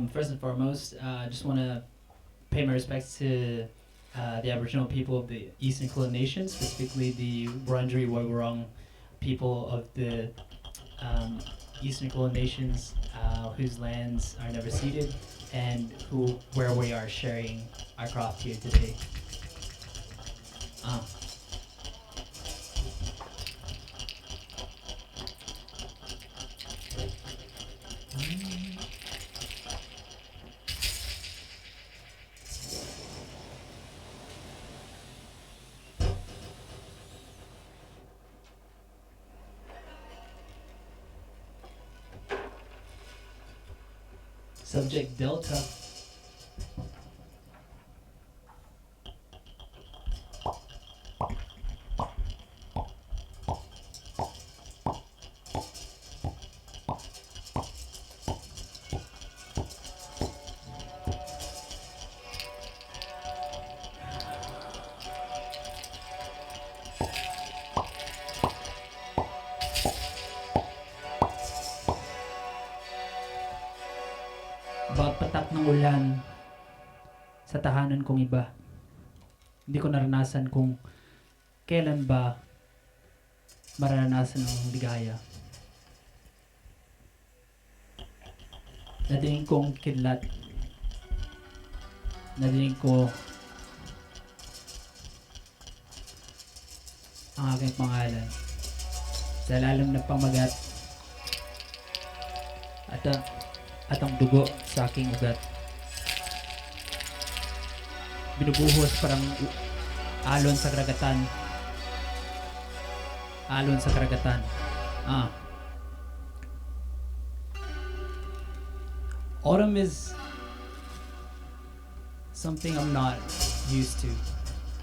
First and foremost, I just want to pay my respects to the Aboriginal people of the Eastern Kulin Nation, specifically the Wurundjeri Woiwurrung people of the Eastern Kulin Nations, whose lands are never ceded, and where we are sharing our craft here today. Subject Delta. Bawat patak ng ulan sa tahanan kong iba, hindi ko naranasan kung kailan ba maranasan ng ligaya. Nadinig kong kidlat. Nadinig ko ang aking pangalan sa lalim ng pamagat at ang dugo sa aking ugat. Binubuhos parang alon sa karagatan. Alon sa karagatan. Autumn is something I'm not used to.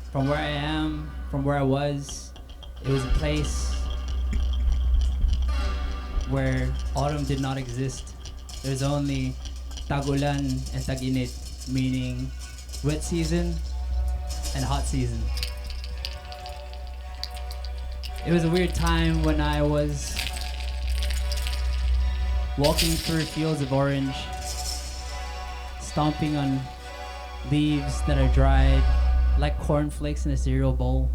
From where I am, from where I was, it was a place where autumn did not exist. There's only tag-ulan and tag-init, meaning wet season and hot season. It was a weird time when I was walking through fields of orange, stomping on leaves that are dried like cornflakes in a cereal bowl.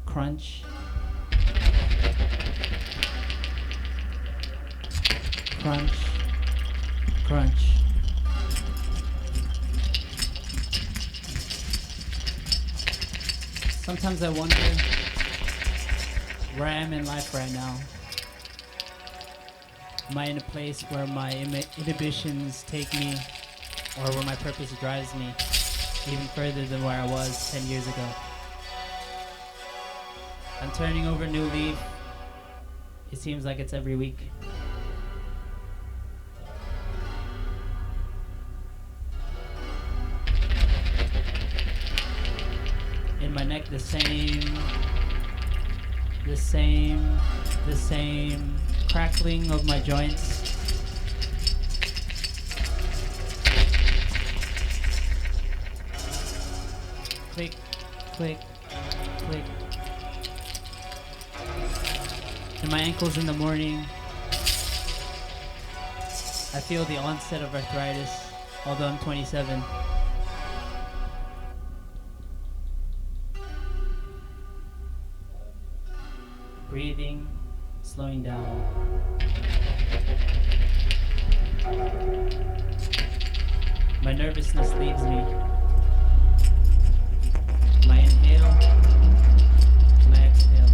Crunch. Crunch, crunch. Sometimes I wonder where I am in life right now. Am I in a place where my inhibitions take me, or where my purpose drives me even further than where I was 10 years ago? I'm turning over a new leaf. It seems like it's every week. In my neck, the same crackling of my joints. Click, click, click. And my ankles in the morning, I feel the onset of arthritis, although I'm 27. Breathing, slowing down. My nervousness leaves me. My inhale, my exhale.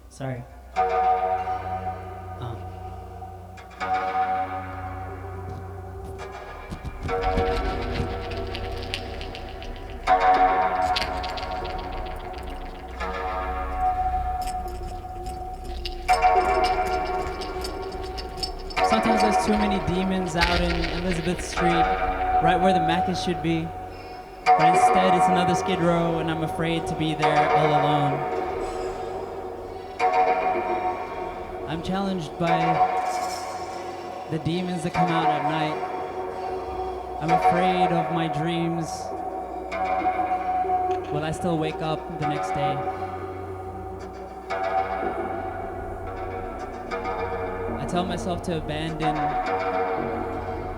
Sorry. Sometimes there's too many demons out in Elizabeth Street, right where the Macca's should be. But instead, it's an another Skid Row, and I'm afraid to be there all alone. I'm challenged by the demons that come out at night. I'm afraid of my dreams. Will I still wake up the next day? I tell myself to abandon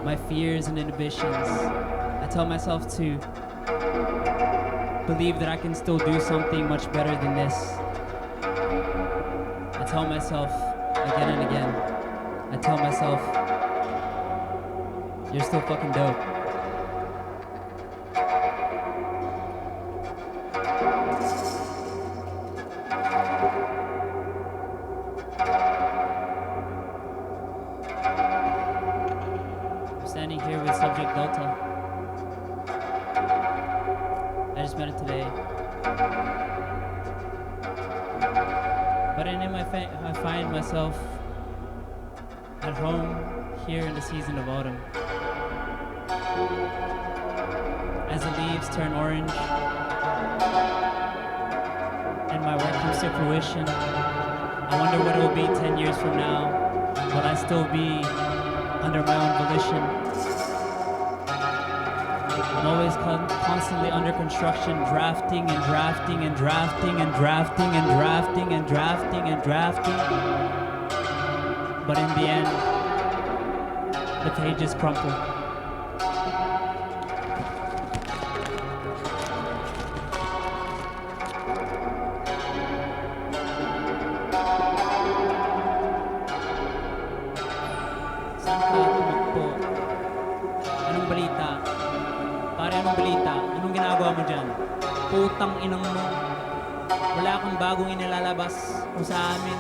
my fears and inhibitions. I tell myself to believe that I can still do something much better than this. I tell myself again and again. I tell myself, you're still fucking dope. I'm standing here with Subject Delta. I just met it today. But in him I find myself at home here in the season of autumn. As the leaves turn orange and my work comes to fruition, I wonder what it will be 10 years from now. Will I still be under my own volition? I'm always constantly under construction, drafting and drafting and drafting and drafting and drafting and drafting and drafting. But in the end, the pages crumple. Saan ka tumakbo? Anong balita? Pare, anong balita? Anong ginagawa mo dyan? Putang inang mo. Wala kang bagong inilalabas kung sa amin.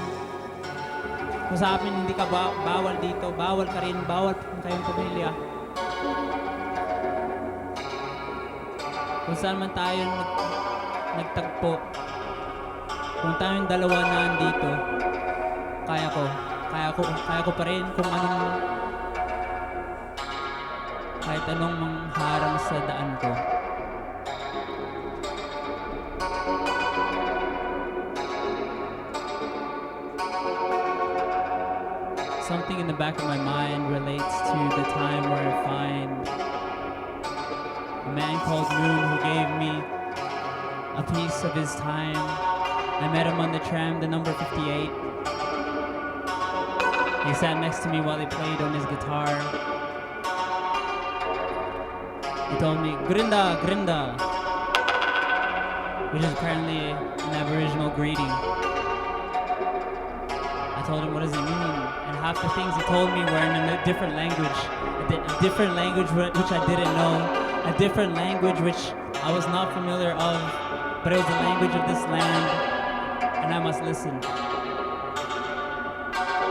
Kung sa amin hindi ka bawal dito, bawal ka rin, bawal kayong pamilya. Kung saan man tayo nagtagpo, kung tayong dalawa na andito, kaya ko pa rin kung kahit anong mangharang sa daan ko. Something in the back of my mind relates to the time where I find a man called Moon who gave me a piece of his time. I met him on the tram, the number 58. He sat next to me while he played on his guitar. He told me, Grinda, Grinda, which is apparently an Aboriginal greeting. I told him, what does it mean? And half the things he told me were in a different language. A different language which I didn't know. A different language which I was not familiar of. But it was the language of this land, and I must listen.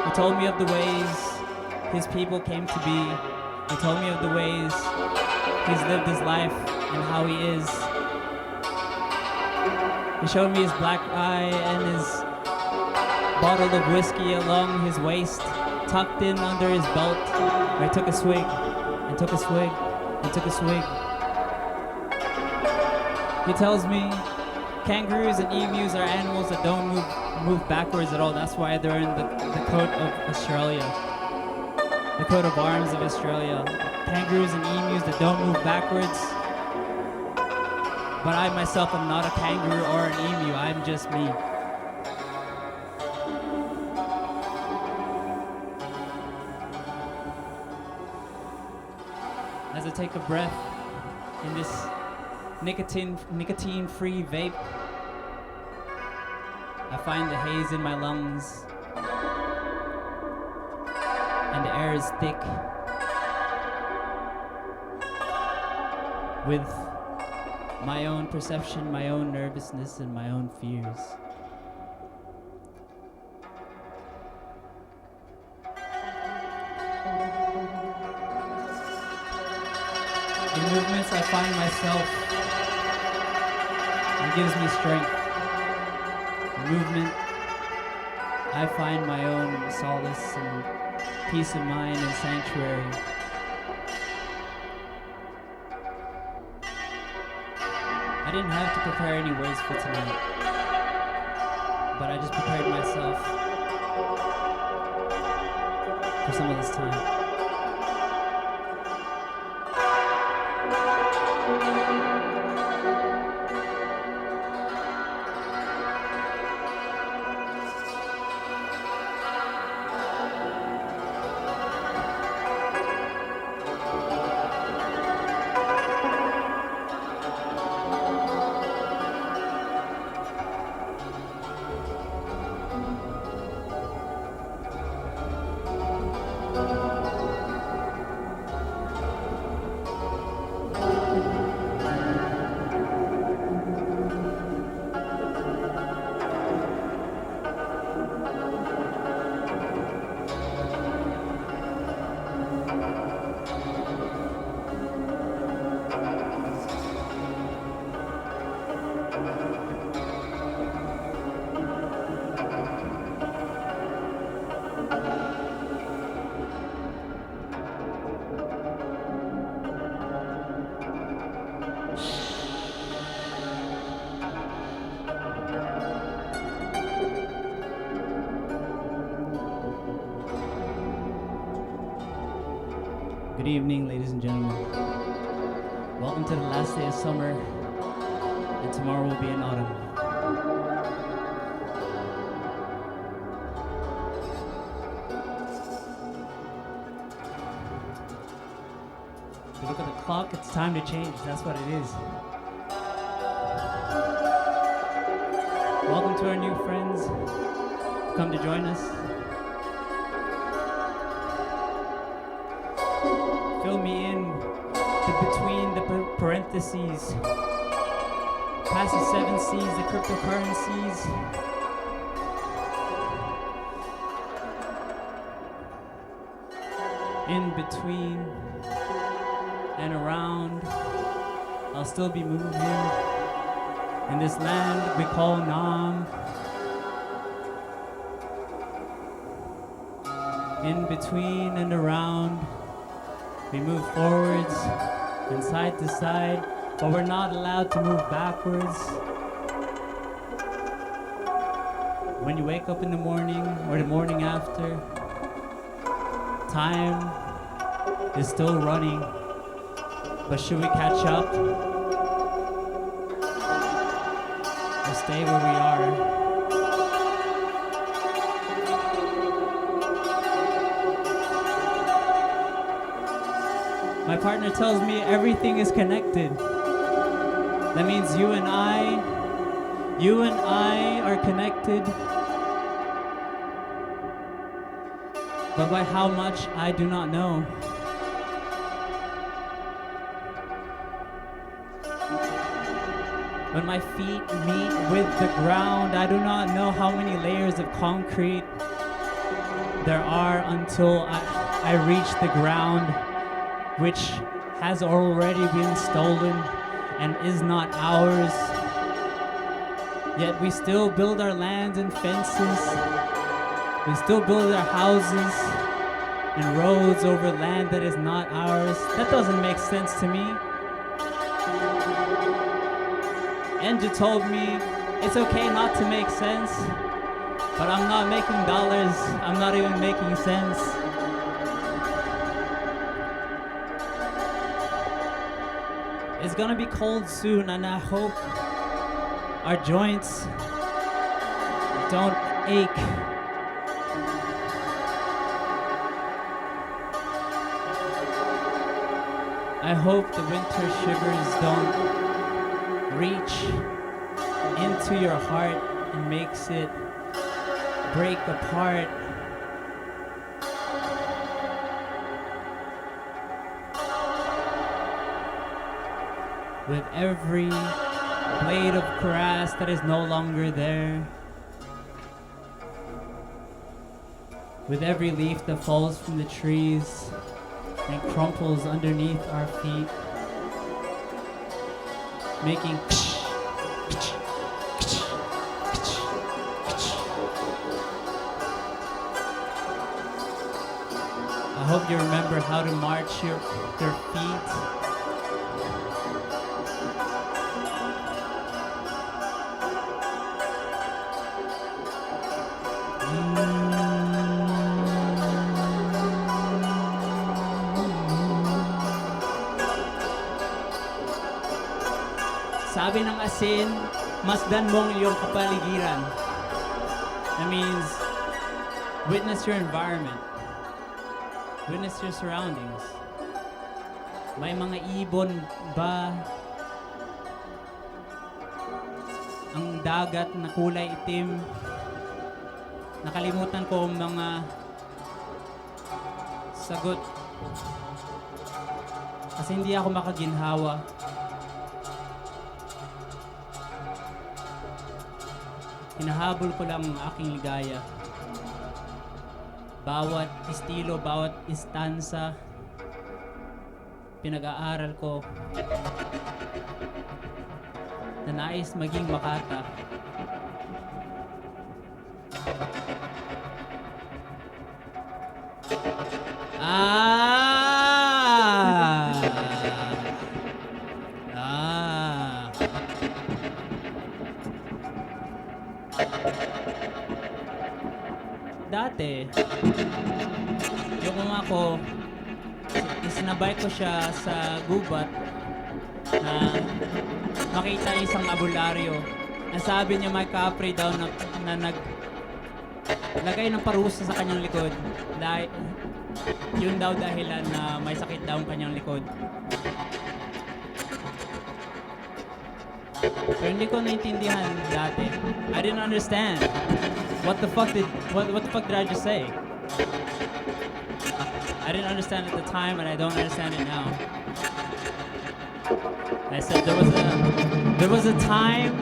He told me of the ways his people came to be. He told me of the ways he's lived his life and how he is. He showed me his black eye and his bottle of whiskey along his waist, tucked in under his belt, where he took a swig, and took a swig, and took a swig. He tells me kangaroos and emus are animals that don't move backwards at all. That's why they're in the coat of Australia, the coat of arms of Australia. Kangaroos and emus that don't move backwards. But I myself am not a kangaroo or an emu, I'm just me. As I take a breath in this nicotine-free vape, I find the haze in my lungs, and the air is thick with my own perception, my own nervousness, and my own fears. In movements I find myself, it gives me strength. In movement I find my own solace and peace of mind and sanctuary. I didn't have to prepare any words for tonight, but I just prepared myself for some of this time. Good evening, ladies and gentlemen. Welcome to the last day of summer, and tomorrow will be in autumn. If you look at the clock, it's time to change. That's what it is. Welcome to our new friends. Come to join us. Fill me in between the parentheses, past the 7 C's, the cryptocurrencies. In between and around, I'll still be moving in this land we call Nam. In between and around, we move forwards and side to side, but we're not allowed to move backwards. When you wake up in the morning or the morning after, time is still running, but should we catch up or stay where we are? My partner tells me everything is connected. That means you and I are connected. But by how much, I do not know. When my feet meet with the ground, I do not know how many layers of concrete there are until I reach the ground, which has already been stolen and is not ours. Yet we still build our lands and fences. We still build our houses and roads over land that is not ours. That doesn't make sense to me. Enja told me it's okay not to make sense, but I'm not making dollars. I'm not even making sense. It's gonna be cold soon, and I hope our joints don't ache. I hope the winter shivers don't reach into your heart and makes it break apart. With every blade of grass that is no longer there, with every leaf that falls from the trees and crumples underneath our feet, making I hope you remember how to march your feet Sabi ng asin, masdan mong iyong kapaligiran. That means, witness your environment. Witness your surroundings. May mga ibon ba? Ang dagat na kulay itim. Nakalimutan ko ang mga sagot. Kasi hindi ako makaginhawa. Hinahabol ko lang ang aking ligaya. Bawat estilo, bawat istansa, pinag-aaral ko na nais maging makata. Dati, yung ako, isinabay ko siya sa gubat na makita isang abularyo. Ang sabi niya may kapre daw na naglagay ng parusa sa kanyang likod. Yun daw dahilan na may sakit daw ang kanyang likod. Pero hindi ko naintindihan dati. I didn't understand. What the fuck did I just say? I didn't understand at the time, and I don't understand it now. I said there was a time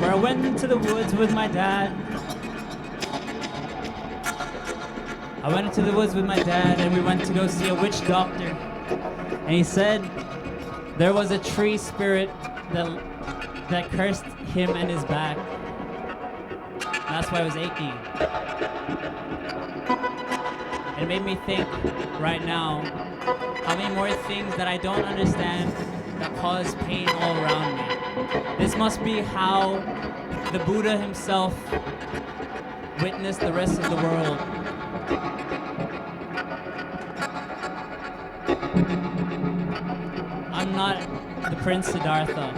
where I went into the woods with my dad. I went into the woods with my dad, and we went to go see a witch doctor. And he said there was a tree spirit that cursed him and his back. That's why I was aching. It made me think right now how many more things that I don't understand that cause pain all around me. This must be how the Buddha himself witnessed the rest of the world. I'm not the Prince Siddhartha.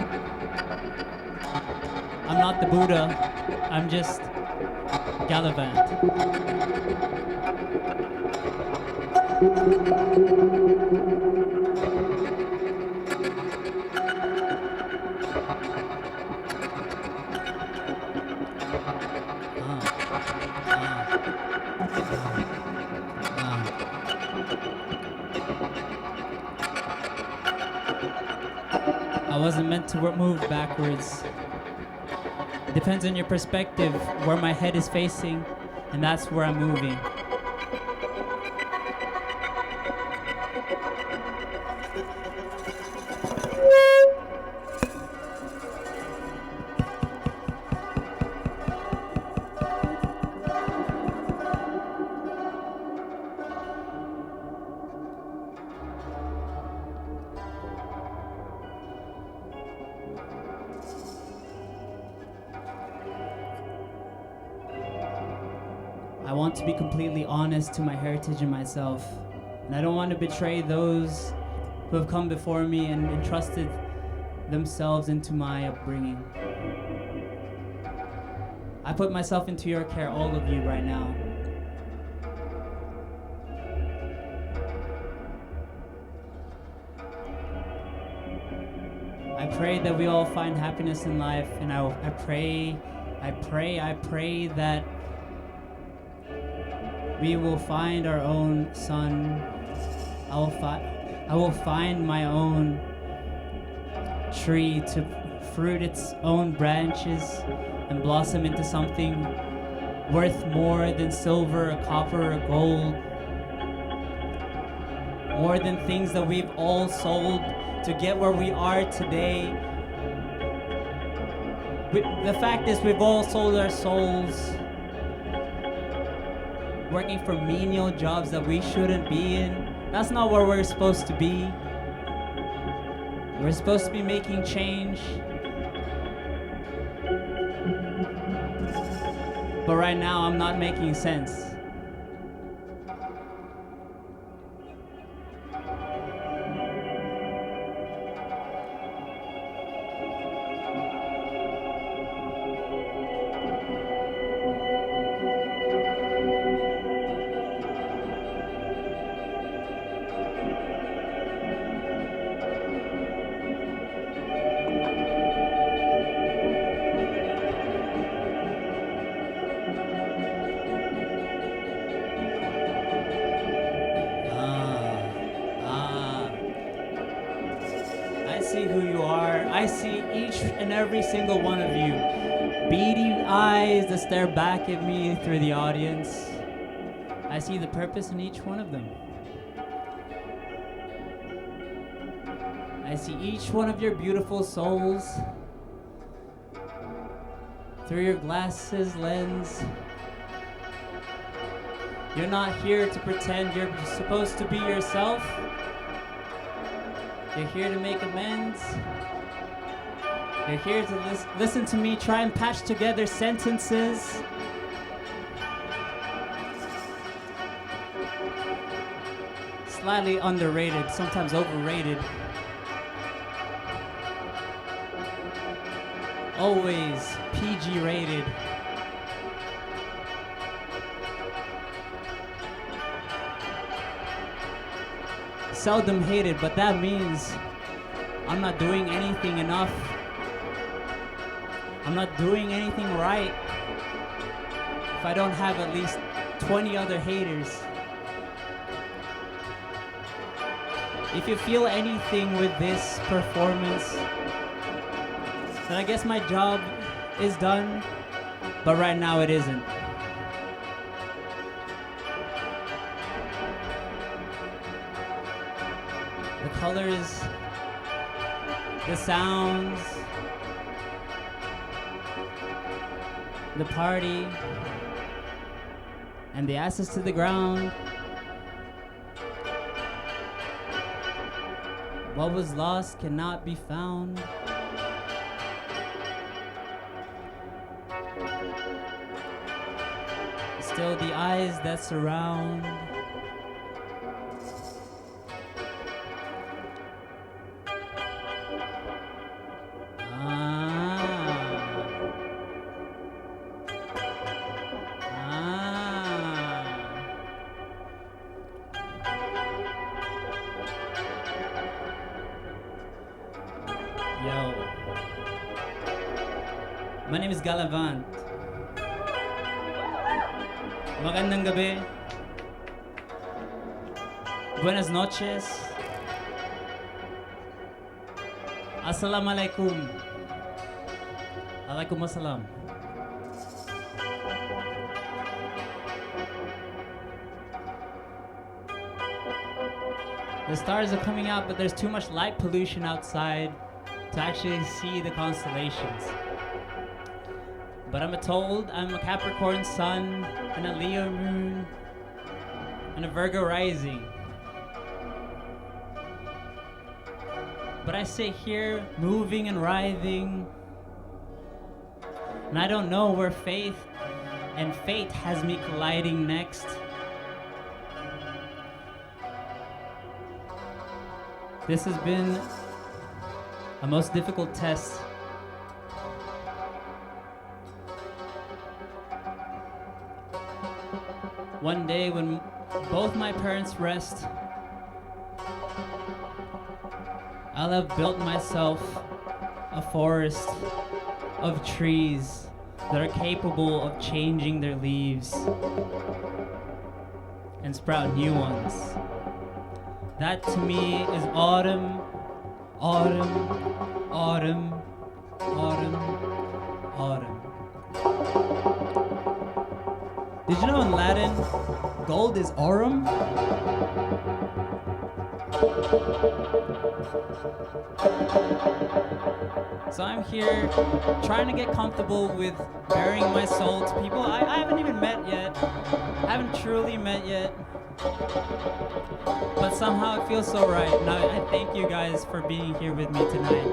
I'm not the Buddha. I'm just Galivant. I wasn't meant to move backwards. It depends on your perspective, where my head is facing, and that's where I'm moving. I want to be completely honest to my heritage and myself. And I don't want to betray those who have come before me and entrusted themselves into my upbringing. I put myself into your care, all of you, right now. I pray that we all find happiness in life, and I pray that we will find our own sun. I will find my own tree to fruit its own branches and blossom into something worth more than silver, or copper, or gold. More than things that we've all sold to get where we are today. The fact is, we've all sold our souls working for menial jobs that we shouldn't be in. That's not where we're supposed to be. We're supposed to be making change. But right now, I'm not making sense. each and every single one of you. Beady eyes that stare back at me through the audience. I see the purpose in each one of them. I see each one of your beautiful souls through your glasses lens. You're not here to pretend you're supposed to be yourself. You're here to make amends. You're here to listen to me try and patch together sentences. Slightly underrated, sometimes overrated. Always PG rated. Seldom hated, but that means I'm not doing anything enough. I'm not doing anything right if I don't have at least 20 other haters. If you feel anything with this performance, then I guess my job is done, but right now it isn't. The colors, the sounds, the party, and the asses to the ground. What was lost cannot be found. Still the eyes that surround. Yo. My name is Galivant. Magandang gabi. Buenas noches. Assalamualaikum. Alaikum assalam. The stars are coming out, but there's too much light pollution outside to actually see the constellations. But I'm told I'm a Capricorn sun and a Leo moon and a Virgo rising. But I sit here moving and writhing, and I don't know where faith and fate has me colliding next. This has been a most difficult test. One day when both my parents rest, I'll have built myself a forest of trees that are capable of changing their leaves and sprout new ones. That to me is autumn, autumn, autumn, autumn, autumn. Did you know in Latin, gold is aurum? So I'm here trying to get comfortable with bearing my soul to people I haven't even met yet. I haven't truly met yet. But somehow it feels so right. And I thank you guys for being here with me tonight.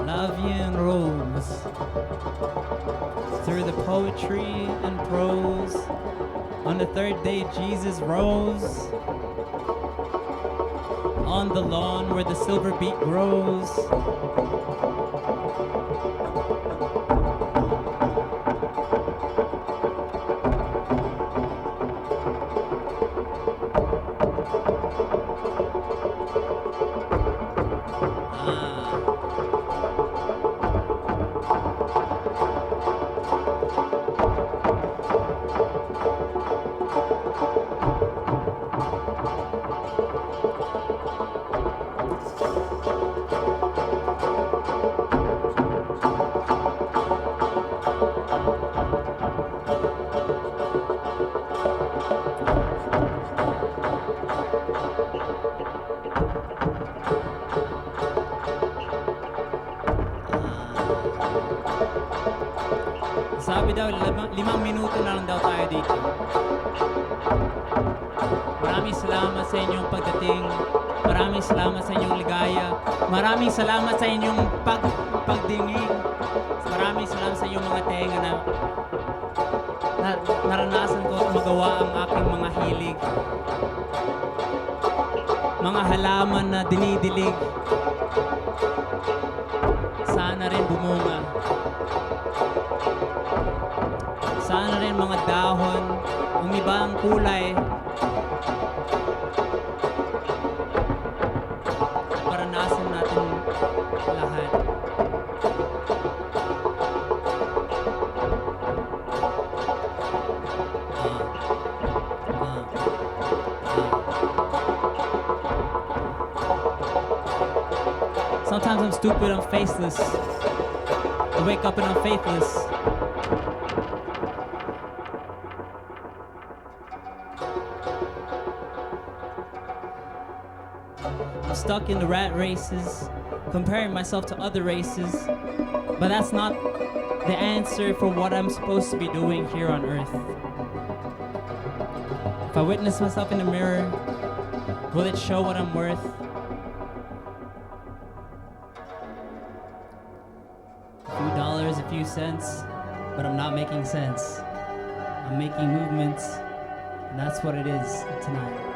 La vie en rose. Through the poetry and prose, on the third day Jesus rose. On the lawn where the silver beet grows. Sabi daw, 5 minuto na lang daw tayo dito. Maraming salamat sa inyong pagdating. Maraming salamat sa inyong ligaya. Maraming salamat sa inyong pagdingin. Maraming salamat sa inyong mga tenga na naranasan ko at magawa ang aking mga hilig. Mga halaman na dinidilig. Sana rin bumunga. Sana rin mga dahon, umiba ang kulay. Maranasan natin lahat. Sometimes I'm stupid, I'm faceless. I wake up and I'm faithless. I'm stuck in the rat races, comparing myself to other races, but that's not the answer for what I'm supposed to be doing here on earth. If I witness myself in the mirror, will it show what I'm worth? A few dollars, a few cents, but I'm not making sense. I'm making movements, and that's what it is tonight.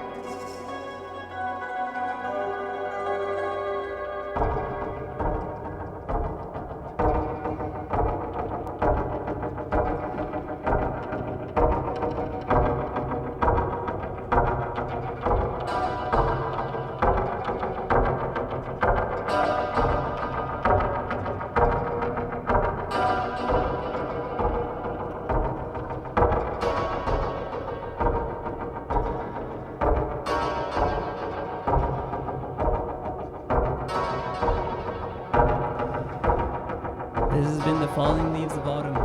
This has been the Falling Leaves of Autumn.